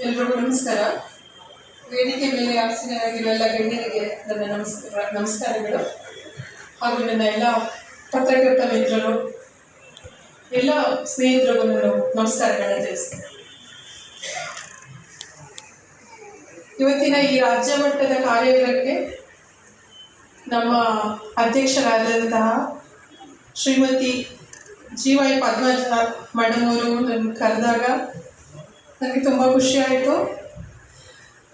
ಎಲ್ರಿಗೂ ನಮಸ್ಕಾರ. ವೇದಿಕೆ ಮೇಲೆ ಆಸೀನರಾಗಿರುವ ಎಲ್ಲ ಗಣ್ಯರಿಗೆ ನನ್ನ ನಮಸ್ಕಾರಗಳು. ಹಾಗೂ ನನ್ನ ಎಲ್ಲ ಪತ್ರಕರ್ತ ಮಿತ್ರರು, ಎಲ್ಲ ಸ್ನೇಹಿತರಿಗೂ ನಾನು ನಮಸ್ಕಾರಗಳನ್ನು ತಿಳಿಸ್ತೇನೆ. ಇವತ್ತಿನ ಈ ರಾಜ್ಯ ಮಟ್ಟದ ಕಾರ್ಯಕ್ರಮಕ್ಕೆ ನಮ್ಮ ಅಧ್ಯಕ್ಷರಾದಂತಹ ಶ್ರೀಮತಿ ಜಿ.ವೈ. ಪದ್ಮಜ ಮೇಡಮ್ ಅವರು ನನ್ನ ಕರೆದಾಗ ನನಗೆ ತುಂಬ ಖುಷಿ ಆಯಿತು.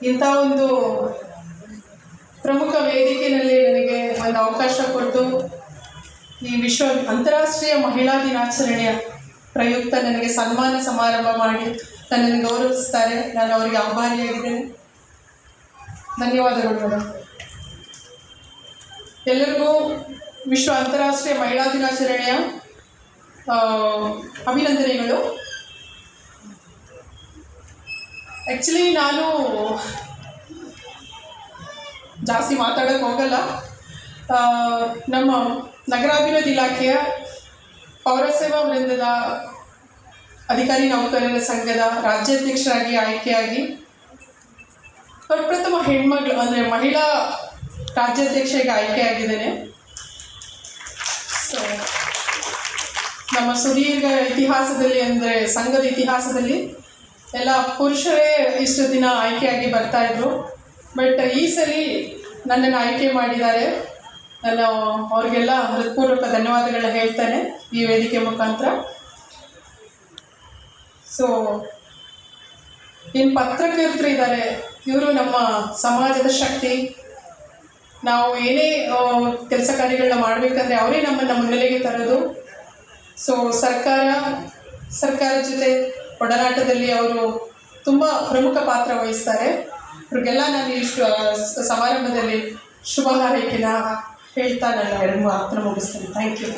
ಇಂಥ ಒಂದು ಪ್ರಮುಖ ವೇದಿಕೆಯಲ್ಲಿ ನನಗೆ ಒಂದು ಅವಕಾಶ ಕೊಟ್ಟು ಈ ಅಂತಾರಾಷ್ಟ್ರೀಯ ಮಹಿಳಾ ದಿನಾಚರಣೆಯ ಪ್ರಯುಕ್ತ ನನಗೆ ಸನ್ಮಾನ ಸಮಾರಂಭ ಮಾಡಿ ನನ್ನನ್ನು ಗೌರವಿಸ್ತಾರೆ. ನಾನು ಅವರಿಗೆ ಆಭಾರಿಯಾಗಿದ್ದೇನೆ. ಧನ್ಯವಾದಗಳು ಮೇಡಮ್. ಎಲ್ಲರಿಗೂ ಅಂತಾರಾಷ್ಟ್ರೀಯ ಮಹಿಳಾ ದಿನಾಚರಣೆಯ ಅಭಿನಂದನೆಗಳು. ಆ್ಯಕ್ಚುಲಿ ನಾನು ಜಾಸ್ತಿ ಮಾತಾಡೋಕ್ಕೆ ಹೋಗಲ್ಲ. ನಮ್ಮ ನಗರಾಭಿವೃದ್ಧಿ ಇಲಾಖೆಯ ಪೌರಸೇವಾ ವೃಂದದ ಅಧಿಕಾರಿ ನೌಕರರ ಸಂಘದ ರಾಜ್ಯಾಧ್ಯಕ್ಷರಾಗಿ ಆಯ್ಕೆಯಾಗಿ ಪ್ರಪ್ರಥಮ ಹೆಣ್ಮಗಳು ಅಂದರೆ ಮಹಿಳಾ ರಾಜ್ಯಾಧ್ಯಕ್ಷೆಗೆ ಆಯ್ಕೆಯಾಗಿದ್ದೇನೆ. ಸೊ ನಮ್ಮ ಸುದೀರ್ಘ ಇತಿಹಾಸದಲ್ಲಿ ಅಂದರೆ ಸಂಘದ ಇತಿಹಾಸದಲ್ಲಿ ಎಲ್ಲ ಪುರುಷರೇ ಇಷ್ಟು ದಿನ ಆಯ್ಕೆಯಾಗಿ ಬರ್ತಾಯಿದ್ರು. ಬಟ್ ಈ ಸಲ ನನ್ನನ್ನು ಆಯ್ಕೆ ಮಾಡಿದ್ದಾರೆ. ನಾನು ಅವ್ರಿಗೆಲ್ಲ ಹೃತ್ಪೂರ್ವಕ ಧನ್ಯವಾದಗಳನ್ನ ಹೇಳ್ತೇನೆ ಈ ವೇದಿಕೆ ಮುಖಾಂತರ. ಸೊ ಏನು ಪತ್ರಕರ್ತರು ಇದ್ದಾರೆ, ಇವರು ನಮ್ಮ ಸಮಾಜದ ಶಕ್ತಿ. ನಾವು ಏನೇ ಕೆಲಸ ಕಾರ್ಯಗಳನ್ನ ಮಾಡಬೇಕಂದ್ರೆ ಅವರೇ ನಮ್ಮನ್ನು ಮುನ್ನೆಲೆಗೆ ತರೋದು. ಸೊ ಸರ್ಕಾರ ಜೊತೆ ಒಡನಾಟದಲ್ಲಿ ಅವರು ತುಂಬ ಪ್ರಮುಖ ಪಾತ್ರ ವಹಿಸ್ತಾರೆ. ಅವ್ರಿಗೆಲ್ಲ ನಾನು ಇಷ್ಟು ಸಮಾರಂಭದಲ್ಲಿ ಶುಭ ಹಾರೈಕೆನ ಹೇಳ್ತಾ ನನ್ನ ಎರಡು ಮಾತನ್ನು ಮುಗಿಸ್ತೇನೆ. Thank you.